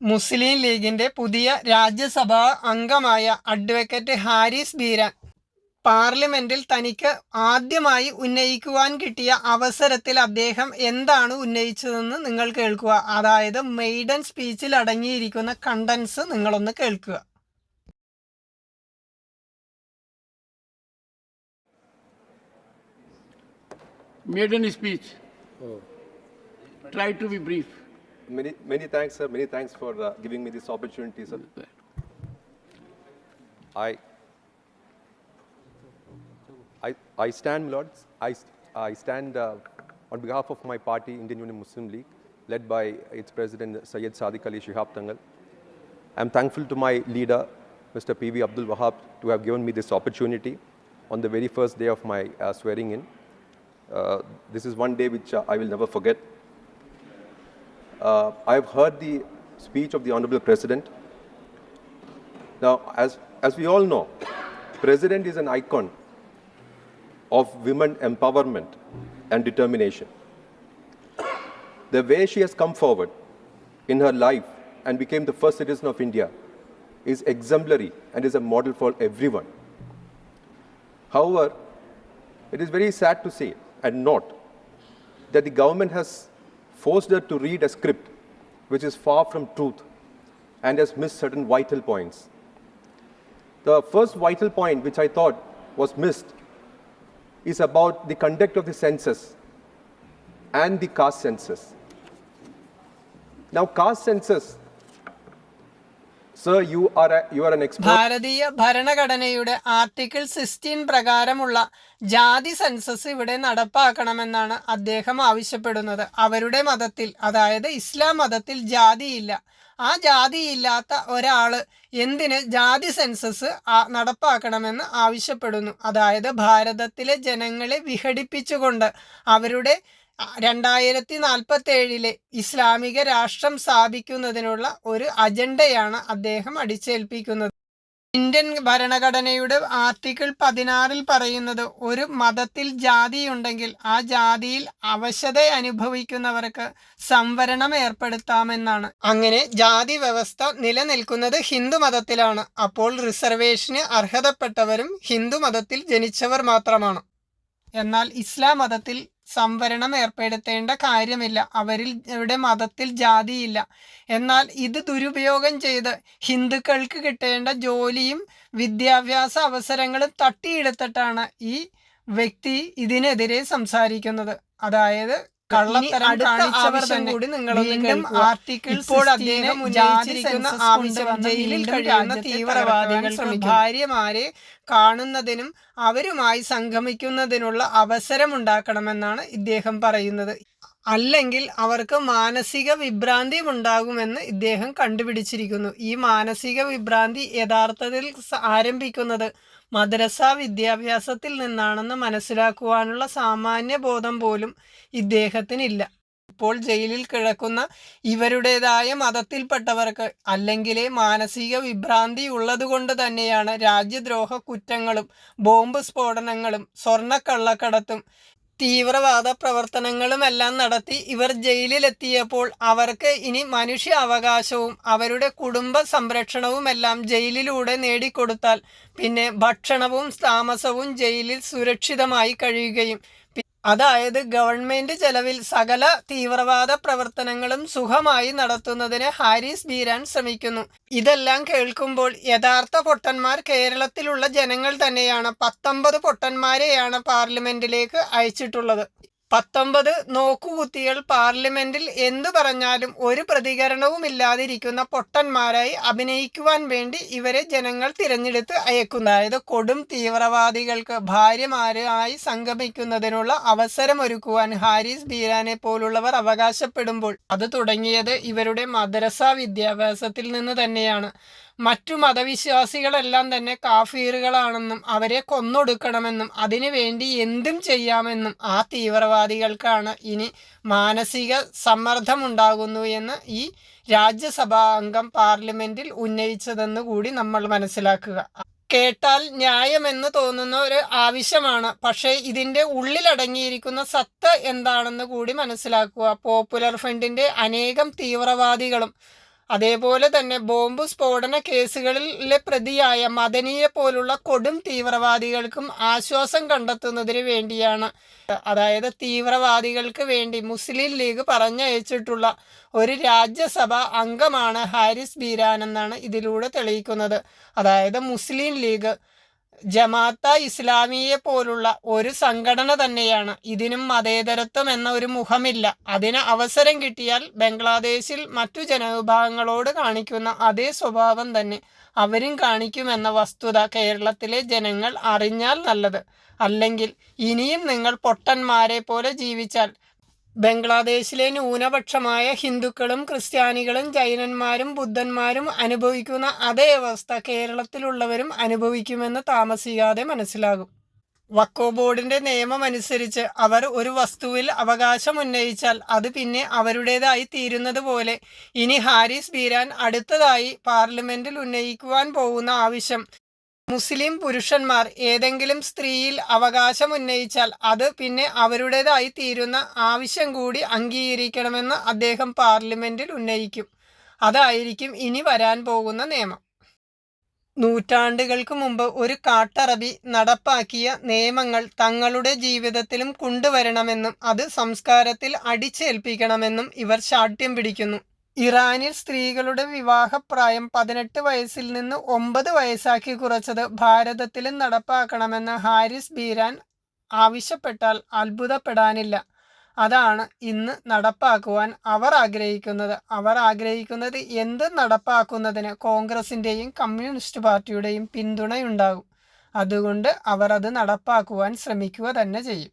മുസ്ലിം ലീഗിന്റെ പുതിയ രാജ്യസഭാ അംഗമായ അഡ്വക്കേറ്റ് ഹാരിസ് ബീരാൻ പാർലമെന്റിൽ തനിക്ക് ആദ്യമായി ഉന്നയിക്കുവാൻ കിട്ടിയ അവസരത്തിൽ അദ്ദേഹം എന്താണ് ഉന്നയിച്ചതെന്ന് നിങ്ങൾ കേൾക്കുക. അതായത് മെയ്ഡൻ സ്പീച്ചിൽ അടങ്ങിയിരിക്കുന്ന കണ്ടൻസ് നിങ്ങളൊന്ന് കേൾക്കുക. Maiden speech. Try to be brief. Many thanks, sir. Many thanks for giving me this opportunity, sir. I stand, Lords. I stand on behalf of my party, Indian Union Muslim League, led by its president, Syed Sadiq Ali Shihab Tangal. I am thankful to my leader, Mr. P.V. Abdul Wahab, to have given me this opportunity on the very first day of my swearing in. This is one day which I will never forget. I have heard the speech of the Honorable President. Now, as we all know, President is an icon of women empowerment and determination. The way she has come forward in her life and became the first citizen of India is exemplary and is a model for everyone. However, it is very sad to say and note that the government has forced her to read a script which is far from truth and has missed certain vital points. The first vital point which I thought was missed is about the conduct of the census and the caste census. Now, caste census, sir, you are an expert. ഭാരതീയ ഭരണഘടനയുടെ article 16 പ്രകാരമുള്ള ജാതി census ഇവിടെ നടപ്പാക്കണമെന്നാണ് അദ്ദേഹം ആവശ്യപ്പെടുന്നത്. അവരുടെ മതത്തിൽ, അതായത് ഇസ്ലാം മതത്തിൽ ജാതിയില്ല. ആ ജാതിയില്ലാത്ത ഒരാള് എന്തിന് ജാതി സെൻസസ് നടപ്പാക്കണമെന്ന് ആവശ്യപ്പെടുന്നു? അതായത് ഭാരതത്തിലെ ജനങ്ങളെ വിഘടിപ്പിച്ചുകൊണ്ട് അവരുടെ 2047 ഇസ്ലാമിക രാഷ്ട്രം സ്ഥാപിക്കുന്നതിനുള്ള ഒരു അജണ്ടയാണ് അദ്ദേഹം അടിച്ചേൽപ്പിക്കുന്നത്. ഇന്ത്യൻ ഭരണഘടനയുടെ ആർട്ടിക്കിൾ 16 പറയുന്നത് ഒരു മതത്തിൽ ജാതിയുണ്ടെങ്കിൽ ആ ജാതിയിൽ അവശത അനുഭവിക്കുന്നവർക്ക് സംവരണം ഏർപ്പെടുത്താമെന്നാണ്. അങ്ങനെ ജാതി വ്യവസ്ഥ നിലനിൽക്കുന്നത് ഹിന്ദു മതത്തിലാണ്. അപ്പോൾ റിസർവേഷന് അർഹതപ്പെട്ടവരും ഹിന്ദു മതത്തിൽ ജനിച്ചവർ മാത്രമാണ്. എന്നാൽ ഇസ്ലാം മതത്തിൽ സംവരണം ഏർപ്പെടുത്തേണ്ട കാര്യമില്ല. അവരുടെ മതത്തിൽ ജാതിയില്ല. എന്നാൽ ഇത് ദുരുപയോഗം ചെയ്ത് ഹിന്ദുക്കൾക്ക് കിട്ടേണ്ട ജോലിയും വിദ്യാഭ്യാസ അവസരങ്ങളും തട്ടിയെടുത്തിട്ടാണ് ഈ വ്യക്തി ഇതിനെതിരെ സംസാരിക്കുന്നത്. അതായത് കള്ളത്തരം കാണിച്ചവർ തന്നെ. വീണ്ടും ആർട്ടിക്കിൾ ഇപ്പോൾ അദ്ദേഹം ഉന്നയിച്ചിരിക്കുന്ന ആവശ്യം ജയിലിൽ കഴിയുന്ന തീവ്രവാദികൾ ഭാര്യമാരെ കാണുന്നതിനും അവരുമായി സംഗമിക്കുന്നതിനുള്ള അവസരമുണ്ടാക്കണമെന്നാണ് ഇദ്ദേഹം പറയുന്നത്. അല്ലെങ്കിൽ അവർക്ക് മാനസിക വിഭ്രാന്തി ഉണ്ടാകുമെന്ന് ഇദ്ദേഹം കണ്ടുപിടിച്ചിരിക്കുന്നു. ഈ മാനസിക വിഭ്രാന്തി യഥാർത്ഥത്തിൽ ആരംഭിക്കുന്നത് മദ്രസ വിദ്യാഭ്യാസത്തിൽ നിന്നാണെന്ന് മനസ്സിലാക്കുവാനുള്ള സാമാന്യ ബോധം പോലും ഇദ്ദേഹത്തിനില്ല. ഇപ്പോൾ ജയിലിൽ കിടക്കുന്ന ഇവരുടേതായ മതത്തിൽപ്പെട്ടവർക്ക് അല്ലെങ്കിൽ മാനസിക വിഭ്രാന്തി ഉള്ളതുകൊണ്ട് തന്നെയാണ് രാജ്യദ്രോഹ കുറ്റങ്ങളും ബോംബ് സ്ഫോടനങ്ങളും സ്വർണ്ണക്കള്ളക്കടത്തും തീവ്രവാദ പ്രവർത്തനങ്ങളുമെല്ലാം നടത്തി ഇവർ ജയിലിലെത്തിയപ്പോൾ അവർക്ക് ഇനി മനുഷ്യാവകാശവും അവരുടെ കുടുംബ സംരക്ഷണവുമെല്ലാം ജയിലിലൂടെ നേടിക്കൊടുത്താൽ പിന്നെ ഭക്ഷണവും താമസവും ജയിലിൽ സുരക്ഷിതമായി കഴിയുകയും, അതായത് ഗവൺമെന്റ് ചെലവിൽ സകല തീവ്രവാദ പ്രവർത്തനങ്ങളും സുഖമായി നടത്തുന്നതിന് ഹാരിസ് ബീരാൻ ശ്രമിക്കുന്നു. ഇതെല്ലാം കേൾക്കുമ്പോൾ യഥാർത്ഥ പൊട്ടന്മാർ കേരളത്തിലുള്ള ജനങ്ങൾ തന്നെയാണ്. 19 പൊട്ടന്മാരെയാണ് പാർലമെന്റിലേക്ക് അയച്ചിട്ടുള്ളത്. 19 നോക്കുകുത്തികൾ പാർലമെന്റിൽ എന്തു പറഞ്ഞാലും ഒരു പ്രതികരണവും ഇല്ലാതിരിക്കുന്ന പൊട്ടന്മാരായി അഭിനയിക്കുവാൻ വേണ്ടി ഇവരെ ജനങ്ങൾ തിരഞ്ഞെടുത്ത് അയക്കുന്നു. അതായത് കൊടും തീവ്രവാദികൾക്ക് ഭാര്യമാരുമായി സംഗമിക്കുന്നതിനുള്ള അവസരമൊരുക്കുവാൻ ഹാരിസ് ബീരാനെ പോലുള്ളവർ അവകാശപ്പെടുമ്പോൾ അത് തുടങ്ങിയത് ഇവരുടെ മദ്രസ വിദ്യാഭ്യാസത്തിൽ നിന്ന് തന്നെയാണ്. മറ്റു മതവിശ്വാസികളെല്ലാം തന്നെ കാഫീറുകളാണെന്നും അവരെ കൊന്നൊടുക്കണമെന്നും അതിനുവേണ്ടി എന്തും ചെയ്യാമെന്നും ആ തീവ്രവാദികൾക്കാണ് ഇനി മാനസിക സമ്മർദ്ദമുണ്ടാകുന്നു എന്ന് ഈ രാജ്യസഭാ അംഗം പാർലമെന്റിൽ ഉന്നയിച്ചതെന്ന് കൂടി നമ്മൾ മനസ്സിലാക്കുക. കേട്ടാൽ ന്യായമെന്ന് തോന്നുന്ന ഒരു ആവശ്യമാണ്. പക്ഷേ ഇതിൻ്റെ ഉള്ളിലടങ്ങിയിരിക്കുന്ന സത്ത് എന്താണെന്ന് കൂടി മനസ്സിലാക്കുക. പോപ്പുലർ ഫ്രണ്ടിൻ്റെ അനേകം തീവ്രവാദികളും അതേപോലെ തന്നെ ബോംബ് സ്ഫോടന കേസുകളിലെ പ്രതിയായ മദനിയെ പോലുള്ള കൊടും തീവ്രവാദികൾക്കും ആശ്വാസം കണ്ടെത്തുന്നതിന് വേണ്ടിയാണ്, അതായത് തീവ്രവാദികൾക്ക് വേണ്ടി മുസ്ലിം ലീഗ് പറഞ്ഞയച്ചിട്ടുള്ള ഒരു രാജ്യസഭാ അംഗമാണ് ഹാരിസ് ബീരാൻ എന്നാണ് ഇതിലൂടെ തെളിയിക്കുന്നത്. അതായത് മുസ്ലിം ലീഗ് ജമാഅത്തെ ഇസ്ലാമിയെ പോലുള്ള ഒരു സംഘടന തന്നെയാണ്. ഇതിനും മതേതരത്വം എന്ന ഒരു മുഖമില്ല. അതിന് അവസരം കിട്ടിയാൽ ബംഗ്ലാദേശിൽ മറ്റു ജനവിഭാഗങ്ങളോട് കാണിക്കുന്ന അതേ സ്വഭാവം തന്നെ അവരും കാണിക്കുമെന്ന വസ്തുത കേരളത്തിലെ ജനങ്ങൾ അറിഞ്ഞാൽ നല്ലത്. അല്ലെങ്കിൽ ഇനിയും നിങ്ങൾ പൊട്ടന്മാരെ പോലെ ജീവിച്ചാൽ ബംഗ്ലാദേശിലെ ന്യൂനപക്ഷമായ ഹിന്ദുക്കളും ക്രിസ്ത്യാനികളും ജൈനന്മാരും ബുദ്ധന്മാരും അനുഭവിക്കുന്ന അതേ അവസ്ഥ കേരളത്തിലുള്ളവരും അനുഭവിക്കുമെന്ന് താമസിയാതെ മനസ്സിലാകും. വഖഫ് ബോർഡിന്റെ നിയമം അനുസരിച്ച് അവർ ഒരു വസ്തുവിൽ അവകാശം ഉന്നയിച്ചാൽ അത് പിന്നെ അവരുടേതായി തീരുന്നത് പോലെ ഇനി ഹാരിസ് ബീരാൻ അടുത്തതായി പാർലമെന്റിൽ ഉന്നയിക്കുവാൻ പോകുന്ന ആവശ്യം, മുസ്ലിം പുരുഷന്മാർ ഏതെങ്കിലും സ്ത്രീയിൽ അവകാശം ഉന്നയിച്ചാൽ അത് പിന്നെ അവരുടേതായി തീരുന്ന ആവശ്യം കൂടി അംഗീകരിക്കണമെന്ന് അദ്ദേഹം പാർലമെന്റിൽ ഉന്നയിക്കും. അതായിരിക്കും ഇനി വരാൻ പോകുന്ന നിയമം. നൂറ്റാണ്ടുകൾക്ക് മുമ്പ് ഒരു കാട്ടറബി നടപ്പാക്കിയ നിയമങ്ങൾ തങ്ങളുടെ ജീവിതത്തിലും കൊണ്ടുവരണമെന്നും അത് സംസ്കാരത്തിൽ അടിച്ചേൽപ്പിക്കണമെന്നും ഇവർ ശാഠ്യം പിടിക്കുന്നു. ഇറാനിൽ സ്ത്രീകളുടെ വിവാഹപ്രായം 18 വയസ്സിൽ നിന്ന് 9 വയസ്സാക്കി കുറച്ചത് ഭാരതത്തിലും നടപ്പാക്കണമെന്ന് ഹാരിസ് ബീരാൻ ആവശ്യപ്പെട്ടാൽ അത്ഭുതപ്പെടാനില്ല. അതാണ് ഇന്ന് നടപ്പാക്കുവാൻ അവർ ആഗ്രഹിക്കുന്നത്. അവർ ആഗ്രഹിക്കുന്നത് എന്ത് നടപ്പാക്കുന്നതിന് കോൺഗ്രസിൻ്റെയും കമ്മ്യൂണിസ്റ്റ് പാർട്ടിയുടെയും പിന്തുണയുണ്ടാകും. അതുകൊണ്ട് അവർ അത് നടപ്പാക്കുവാൻ ശ്രമിക്കുക തന്നെ ചെയ്യും.